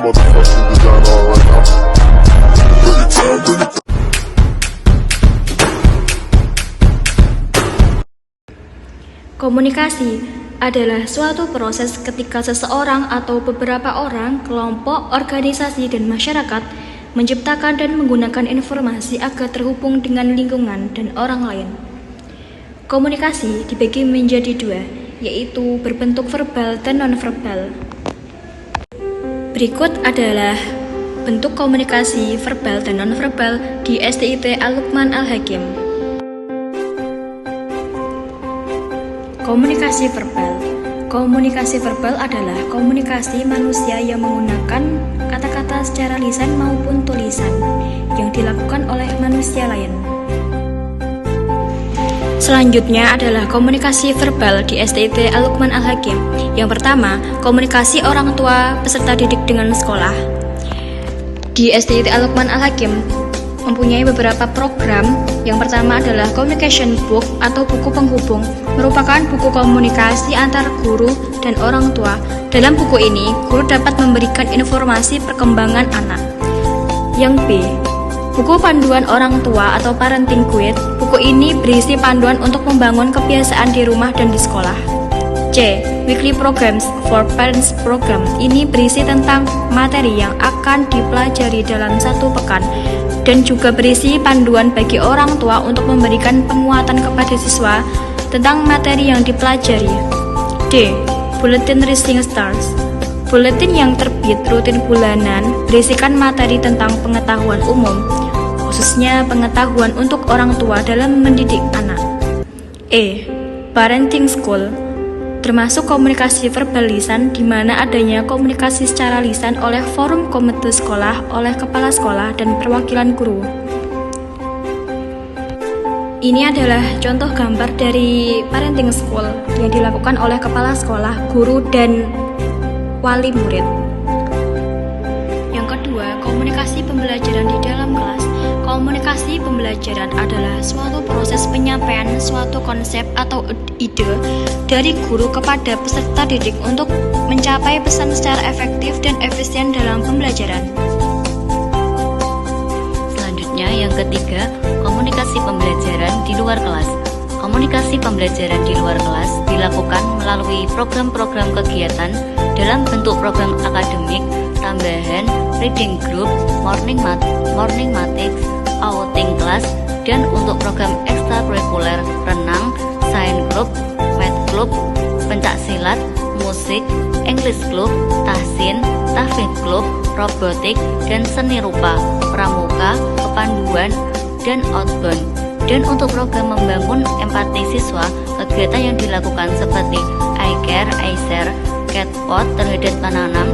motherfucking designer right now. Bring it down, bring it down. Komunikasi adalah suatu proses ketika seseorang atau beberapa orang, kelompok, organisasi, dan masyarakat menciptakan dan menggunakan informasi agar terhubung dengan lingkungan dan orang lain. Komunikasi dibagi menjadi dua, yaitu berbentuk verbal dan nonverbal. Berikut adalah bentuk komunikasi verbal dan nonverbal di STIT Al-Luqman Al-Hakim. Komunikasi verbal. Komunikasi verbal adalah komunikasi manusia yang menggunakan kata-kata secara lisan maupun tulisan yang dilakukan oleh manusia lain. Selanjutnya adalah komunikasi verbal di STIT Al-Luqman Al-Hakim. Yang pertama, komunikasi orang tua peserta didik dengan sekolah. Di STIT Al-Luqman Al-Hakim mempunyai beberapa program. Yang pertama adalah communication book atau buku penghubung, merupakan buku komunikasi antar guru dan orang tua. Dalam buku ini, guru dapat memberikan informasi perkembangan anak. Yang B, buku panduan orang tua atau parenting guide. Buku ini berisi panduan untuk membangun kebiasaan di rumah dan di sekolah. C, weekly programs for parents program. Ini berisi tentang materi yang akan dipelajari dalam satu pekan dan juga berisi panduan bagi orang tua untuk memberikan penguatan kepada siswa tentang materi yang dipelajari. D, Bulletin Rising Stars. Buletin yang terbit rutin bulanan berisikan materi tentang pengetahuan umum, khususnya pengetahuan untuk orang tua dalam mendidik anak. E, Parenting School, termasuk komunikasi verbal lisan, di mana adanya komunikasi secara lisan oleh forum komite sekolah, oleh kepala sekolah, dan perwakilan guru. Ini adalah contoh gambar dari parenting school yang dilakukan oleh kepala sekolah, guru, dan wali murid. Yang kedua, komunikasi pembelajaran di dalam kelas. Komunikasi pembelajaran adalah suatu proses penyampaian suatu konsep atau ide dari guru kepada peserta didik untuk mencapai pesan secara efektif dan efisien dalam pembelajaran. Selanjutnya, yang ketiga, komunikasi pembelajaran di luar kelas. Komunikasi pembelajaran di luar kelas dilakukan melalui program-program kegiatan dalam bentuk program akademik, tambahan, reading group, morning matics, outing class, dan untuk program ekstrakurikuler renang, science group, math club, pencak silat, musik, English club, tahsin, tahfidz club, robotik, dan seni rupa, pramuka, kepanduan, dan outbound. Dan untuk program membangun empati siswa, kegiatan yang dilakukan seperti iCare, iShare, Catpot terhadap penanam,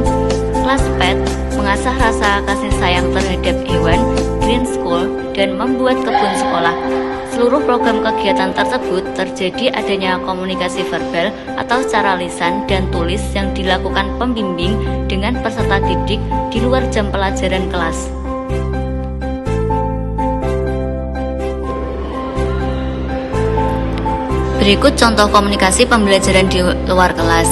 kelas pet, mengasah rasa kasih sayang terhadap hewan, green school, dan membuat kebun sekolah. Seluruh program kegiatan tersebut terjadi adanya komunikasi verbal atau secara lisan dan tulis yang dilakukan pembimbing dengan peserta didik di luar jam pelajaran kelas. Berikut contoh komunikasi pembelajaran di luar kelas.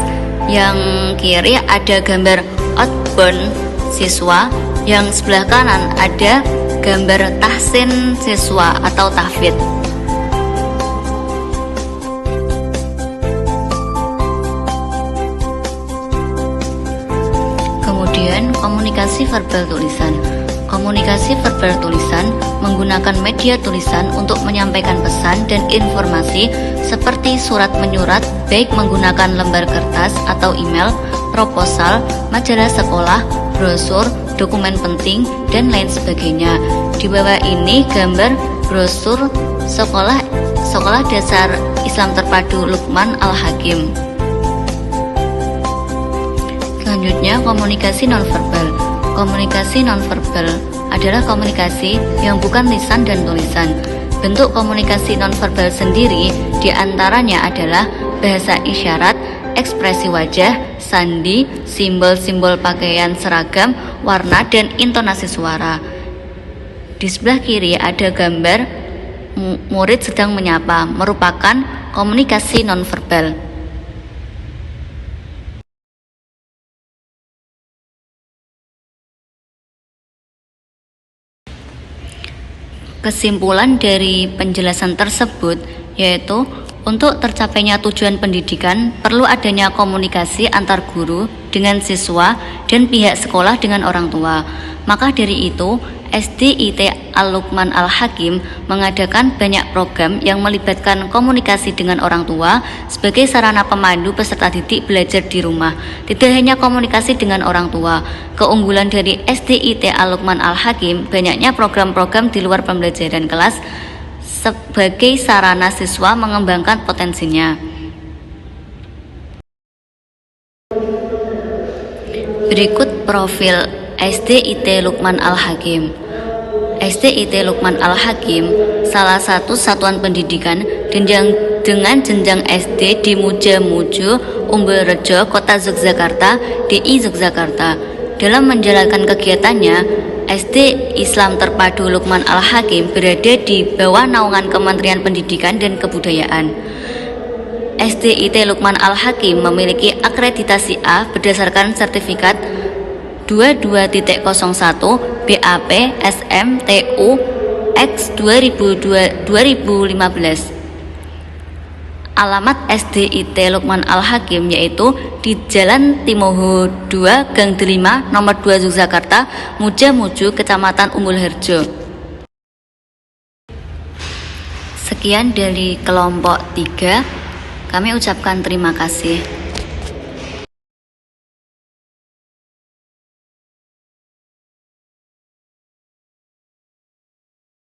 Yang kiri ada gambar outbound siswa, yang sebelah kanan ada gambar tahsin siswa atau tahfidz. Kemudian komunikasi verbal tulisan. Komunikasi verbal tulisan menggunakan media tulisan untuk menyampaikan pesan dan informasi seperti surat menyurat, baik menggunakan lembar kertas atau email, proposal, majalah sekolah, brosur, dokumen penting, dan lain sebagainya. Di bawah ini gambar brosur sekolah dasar Islam Terpadu Luqman Al-Hakim. Selanjutnya, komunikasi nonverbal. Komunikasi nonverbal adalah komunikasi yang bukan lisan dan tulisan. Bentuk komunikasi nonverbal sendiri diantaranya adalah bahasa isyarat, ekspresi wajah, sandi, simbol-simbol pakaian seragam, warna, dan intonasi suara. Di sebelah kiri ada gambar murid sedang menyapa, merupakan komunikasi nonverbal. Kesimpulan dari penjelasan tersebut yaitu untuk tercapainya tujuan pendidikan perlu adanya komunikasi antar guru dengan siswa dan pihak sekolah dengan orang tua. Maka dari itu, SDIT Al-Luqman Al-Hakim mengadakan banyak program yang melibatkan komunikasi dengan orang tua sebagai sarana pemandu peserta didik belajar di rumah. Tidak hanya komunikasi dengan orang tua, keunggulan dari SDIT Al-Luqman Al-Hakim banyaknya program-program di luar pembelajaran kelas sebagai sarana siswa mengembangkan potensinya. Berikut profil SDIT Luqman Al-Hakim. SDIT Luqman Al-Hakim salah satu satuan pendidikan dengan jenjang SD di Muja-Muju, Umbulrejo, Kota Yogyakarta, DI Yogyakarta. Dalam menjalankan kegiatannya, SD Islam Terpadu Luqman Al-Hakim berada di bawah naungan Kementerian Pendidikan dan Kebudayaan. SDIT Luqman Al-Hakim memiliki akreditasi A berdasarkan sertifikat 22.01 BAP SMTU X 2015. Alamat SDIT Luqman Al-Hakim yaitu di Jalan Timoho 2 Gang Delima nomor 2 Yogyakarta, Muja-Muju, Kecamatan Umbulrejo. Sekian dari kelompok 3. Kami ucapkan terima kasih.